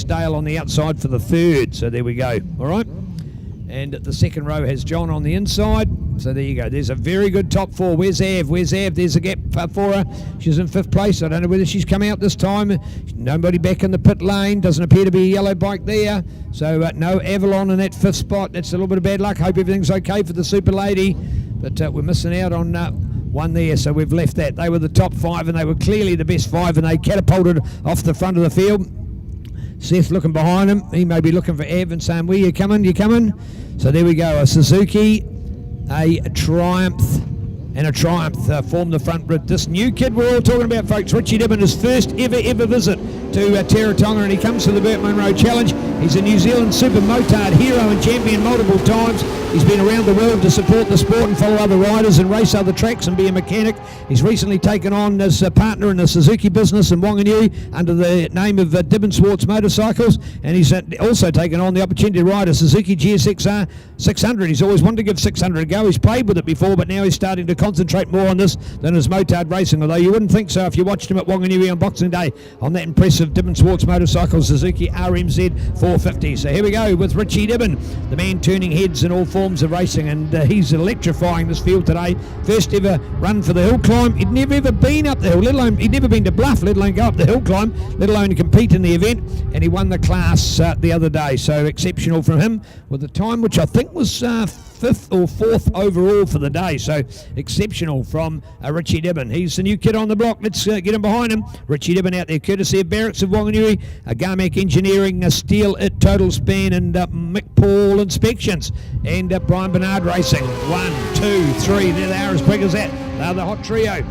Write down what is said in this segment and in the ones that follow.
Dale on the outside for the third. So there we go. All right. And the second row has John on the inside. So there you go. There's a very good top four. Where's Av? Where's Av? There's a gap for her. She's in 5th place. I don't know whether she's come out this time. Nobody back in the pit lane. Doesn't appear to be a yellow bike there. So no Avalon in that 5th spot. That's a little bit of bad luck. Hope everything's okay for the Super Lady. But we're missing out on one there. So we've left that. They were the top 5 and they were clearly the best 5 and they catapulted off the front of the field. Seth looking behind him. He may be looking for Av and saying, where you coming? You coming? So there we go. A Suzuki, a Triumph, and a Triumph form the front. But this new kid we're all talking about, folks, Richie Dibbon, his first ever visit to Teretonga, and he comes to the BurtMunro Challenge. He's a New Zealand super motard hero and champion multiple times. He's been around the world to support the sport and follow other riders and race other tracks and be a mechanic. He's recently taken on as a partner in the Suzuki business in Wanganui under the name of Dibbon Swartz Motorcycles, and he's also taken on the opportunity to ride a Suzuki GSXR 600. He's always wanted to give 600 a go. He's played with it before, but now he's starting to concentrate more on this than his motard racing, although you wouldn't think so if you watched him at Wanganui on Boxing Day on that impressive Dibbon Swartz Motorcycles Suzuki RMZ 450. So here we go with Richie Dibbon, the man turning heads in all forms of racing, and he's electrifying this field today. First ever run for the hill climb. He'd never ever been up the hill, let alone he'd never been to Bluff, let alone go up the hill climb, let alone compete in the event, and he won the class the other day. So exceptional from him with a time which I think was 5th or 4th overall for the day. So exceptional from Richie Dibbon. He's the new kid on the block. Let's get him behind him. Richie Dibbon out there courtesy of Barrett's of Wanganui, Garmac Engineering, Steel It Total Span, and Mick Paul Inspections, and Brian Bernard Racing. 1, 2, 3. There they are, as quick as that. They're the hot trio.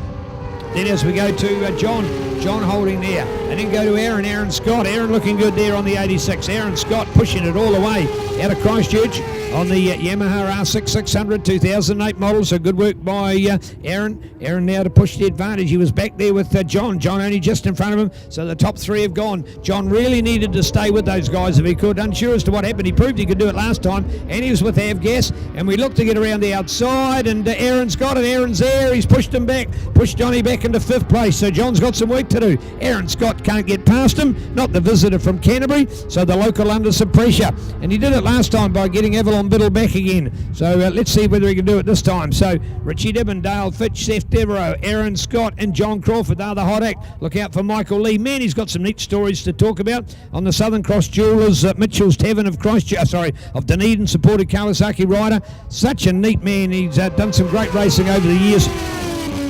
Then as we go to John holding there, and then go to Aaron Scott. Aaron looking good there on the 86. Aaron Scott pushing it all the way out of Christchurch on the Yamaha R6 600 2008 model. So good work by Aaron. Aaron now to push the advantage. He was back there with John. John only just in front of him. So the top 3 have gone. John really needed to stay with those guys if he could. Unsure as to what happened. He proved he could do it last time, and he was with Avgas. And we looked to get around the outside, and Aaron's got it. Aaron's there. He's pushed him back. Pushed Johnny back into 5th place. So John's got some work to do. Aaron Scott can't get past him. Not the visitor from Canterbury. So the local under some pressure. And he did it last time by getting Avalon Biddle back again. So let's see whether he can do it this time. So Richie Dibbon, Dale Fitch, Seth Devereaux, Aaron Scott, and John Crawford. They're the hot act. Look out for Michael Lee. Man, he's got some neat stories to talk about. On the Southern Cross Jewelers, Mitchell's Tavern of of Dunedin, supported Kawasaki rider. Such a neat man. He's done some great racing over the years.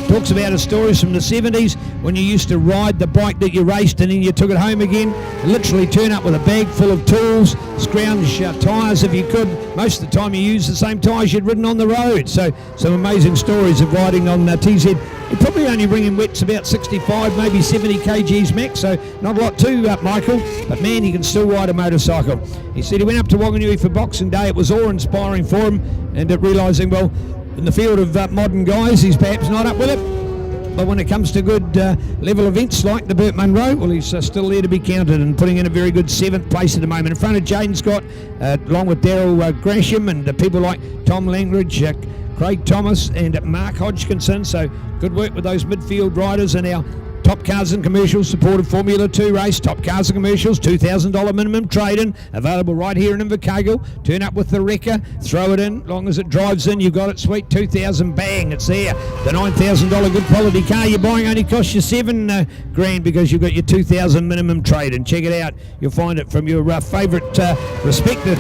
Talks about his stories from the 70s when you used to ride the bike that you raced and then you took it home again. Literally turn up with a bag full of tools, scrounge tyres if you could. Most of the time you use the same tyres you'd ridden on the road. So some amazing stories of riding on TZ. He'd probably only bring in wets about 65, maybe 70 kgs max, so not a lot to Michael, but man, he can still ride a motorcycle. He said he went up to Wanganui for Boxing Day. It was awe-inspiring for him, and realising, well, in the field of modern guys, he's perhaps not up with it. But when it comes to good level events like the BurtMunro, well, he's still there to be counted and putting in a very good 7th place at the moment. In front of Jaden Scott, along with Daryl Gresham and people like Tom Langridge, Craig Thomas and Mark Hodgkinson. So good work with those midfield riders. And our Top Cars and Commercials supported Formula 2 race. Top Cars and Commercials, $2,000 minimum trade-in, available right here in Invercargill. Turn up with the wrecker, throw it in, long as it drives in, you got it, sweet, 2,000, bang, it's there. The $9,000 good quality car you're buying only costs you $7 grand because you've got your 2,000 minimum trade-in. Check it out, you'll find it from your favourite respected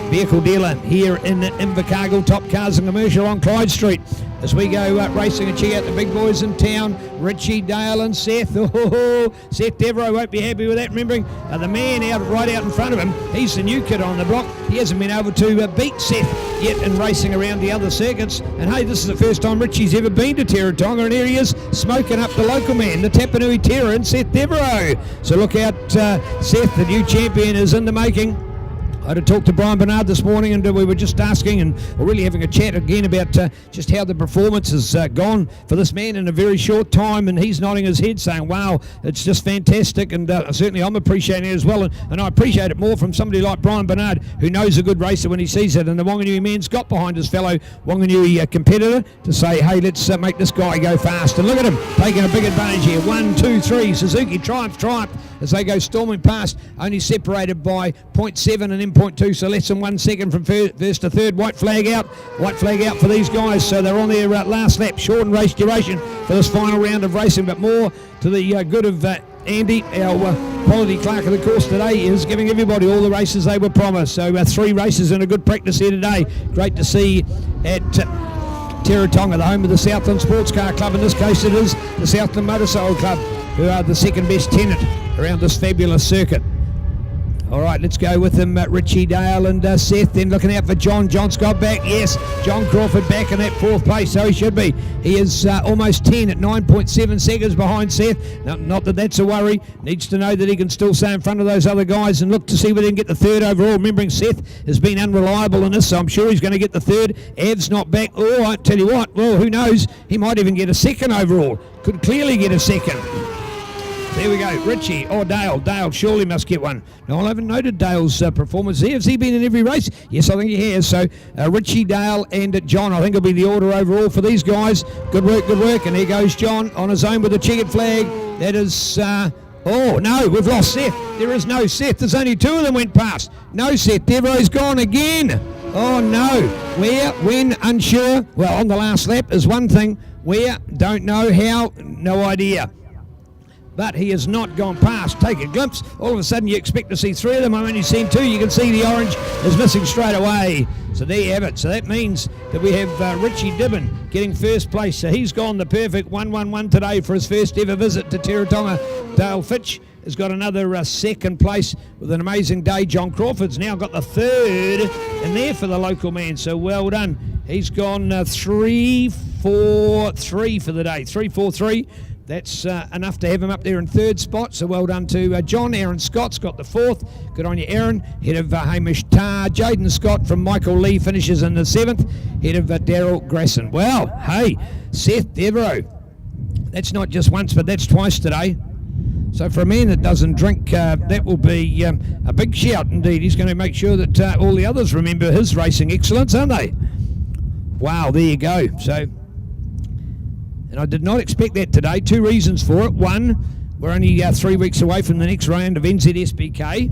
vehicle dealer here in Invercargill. Top Cars and Commercial on Clyde Street. As we go racing and check out the big boys in town, Richie, Dale and Seth. Oh, Seth Devereaux won't be happy with that, remembering the man right out in front of him. He's the new kid on the block. He hasn't been able to beat Seth yet in racing around the other circuits. And hey, this is the first time Richie's ever been to Teretonga, and here he is smoking up the local man, the Tapanui Terror, and Seth Devereaux. So look out, Seth, the new champion, is in the making. I had to talk to Brian Bernard this morning, and we were just asking and we're really having a chat again about just how the performance has gone for this man in a very short time, and he's nodding his head saying, wow, it's just fantastic, and certainly I'm appreciating it as well, and I appreciate it more from somebody like Brian Bernard, who knows a good racer when he sees it, and the Wanganui man's got behind his fellow Wanganui competitor to say, hey, let's make this guy go fast. And look at him taking a big advantage here. 1, 2, 3, Suzuki, Triumph, as they go storming past, only separated by 0.7 and then 0.2, so less than 1 second from first to third. White flag out for these guys, so they're on their last lap. Shortened race duration for this final round of racing, but more to the good of Andy, our quality clerk of the course today, is giving everybody all the races they were promised. So 3 races and a good practice here today. Great to see at Teretonga, the home of the Southland Sports Car Club. In this case it is the Southland Motorcycle Club, who are the second best tenant around this fabulous circuit. All right, let's go with them, Richie Dale and Seth. Then looking out for John. John Scott back. Yes, John Crawford back in that 4th place, so he should be. He is almost 10 at 9.7 seconds behind Seth. Not that that's a worry. Needs to know that he can still stay in front of those other guys and look to see whether he can get the 3rd overall. Remembering Seth has been unreliable in this, so I'm sure he's going to get the 3rd. Av's not back. Oh, I tell you what, well, who knows? He might even get a 2nd overall. Could clearly get a 2nd. There we go, Richie. Oh, Dale. Dale surely must get one. No, I haven't noted Dale's performance there. Has he been in every race? Yes, I think he has. So Richie, Dale and John, I think will be the order overall for these guys. Good work, good work. And here goes John on his own with the checkered flag. That is... oh, no, we've lost Seth. There is no Seth. There's only 2 of them went past. No Seth. Devereaux's gone again. Oh, no. Where, when, unsure. Well, on the last lap is one thing. Where, don't know. How, no idea. But he has not gone past. Take a glimpse. All of a sudden you expect to see 3 of them. I've only seen 2. You can see the orange is missing straight away. So there you have it. So that means that we have Richie Dibbin getting 1st place. So he's gone the perfect 1-1-1 today for his first ever visit to Teretonga. Dale Fitch has got another 2nd place with an amazing day. John Crawford's now got the 3rd in there for the local man. So well done. He's gone 3-4-3 for the day. 3-4-3. That's enough to have him up there in 3rd spot, so well done to John. Aaron Scott's got the 4th. Good on you, Aaron. Head of Hamish Tarr. Jaden Scott from Michael Lee finishes in the 7th. Head of Daryl Grasson. Well, hey, Seth Devereaux. That's not just once, but that's twice today. So for a man that doesn't drink, that will be a big shout indeed. He's going to make sure that all the others remember his racing excellence, aren't they? Wow, there you go. So... and I did not expect that today. 2 reasons for it. One, we're only 3 weeks away from the next round of NZSBK.